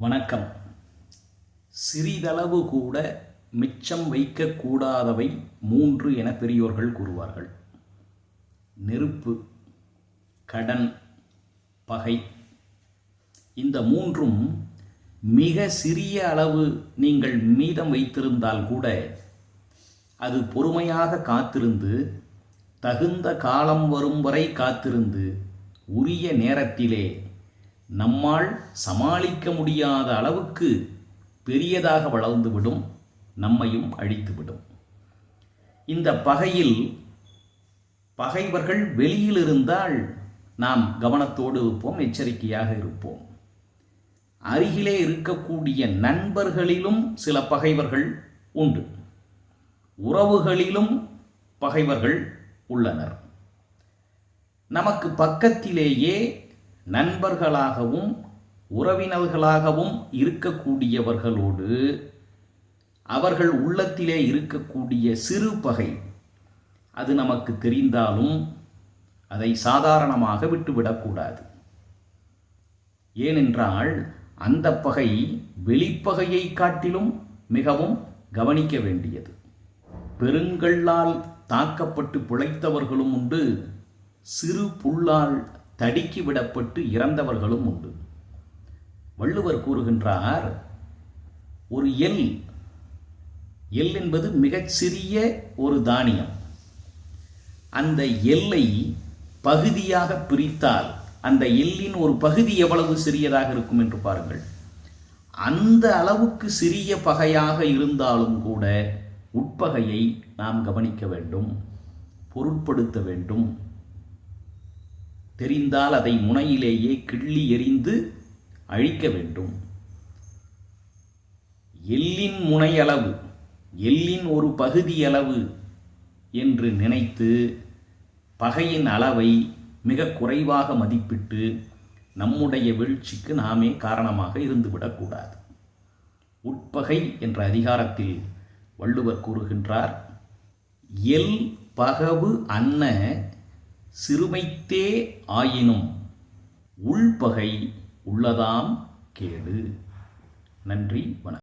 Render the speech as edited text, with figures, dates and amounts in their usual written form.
வணக்கம். சிறிதளவு கூட மிச்சம் வைக்கக்கூடாதவை 3 என பெரியோர்கள் கூறுவார்கள். நெருப்பு, கடன், பகை. இந்த 3ம் மிக சிறிய அளவு நீங்கள் மீதம் வைத்திருந்தால் கூட அது பொறுமையாக காத்திருந்து, தகுந்த காலம் வரும் வரை காத்திருந்து, உரிய நேரத்திலே நம்மால் சமாளிக்க முடியாத அளவுக்கு பெரியதாக வளர்ந்துவிடும், நம்மையும் அழித்துவிடும். இந்த பகையில் பகைவர்கள் வெளியில் இருந்தால் நாம் கவனத்தோடு இருப்போம், எச்சரிக்கையாக இருப்போம். அருகிலே இருக்கக்கூடிய நண்பர்களிலும் சில பகைவர்கள் உண்டு, உறவுகளிலும் பகைவர்கள் உள்ளனர். நமக்கு பக்கத்திலேயே நண்பர்களாகவும் உறவினர்களாகவும் இருக்கக்கூடியவர்களோடு அவர்கள் உள்ளத்திலே இருக்கக்கூடிய சிறு பகை, அது நமக்கு தெரிந்தாலும் அதை சாதாரணமாக விட்டுவிடக்கூடாது. ஏனென்றால் அந்த பகை வெளிப்பகையை காட்டிலும் மிகவும் கவனிக்க வேண்டியது. பெருங்கல்லால் தாக்கப்பட்டு பிழைத்தவர்களும் உண்டு, சிறு புல்லால் தடுக்கி விடப்பட்டு இறந்தவர்களும் உண்டு. வள்ளுவர் கூறுகின்றார், ஒரு எள் என்பது மிகச் சிறிய ஒரு தானியம். அந்த எள்ளை பகுதியாக பிரித்தால் அந்த எள்ளின் ஒரு பகுதி எவ்வளவு சிறியதாக இருக்கும் என்று பாருங்கள். அந்த அளவுக்கு சிறிய பகையாக இருந்தாலும் கூட உட்பகையை நாம் கவனிக்க வேண்டும், பொருட்படுத்த வேண்டும். தெரிந்தால் அதை முனையிலேயே கிள்ளி எறிந்து அழிக்க வேண்டும். எள்ளின் முனையளவு, எள்ளின் ஒரு பகுதியளவு என்று நினைத்து பகையின் அளவை மிக குறைவாக மதிப்பிட்டு நம்முடைய வீழ்ச்சிக்கு நாமே காரணமாக இருந்துவிடக்கூடாது. உட்பகை என்ற அதிகாரத்தில் வள்ளுவர் கூறுகின்றார், எல் பகவு அன்ன சிறுமைத்தே ஆயினும் உள்பகை உள்ளதாம் கேடு. நன்றி, வணக்கம்.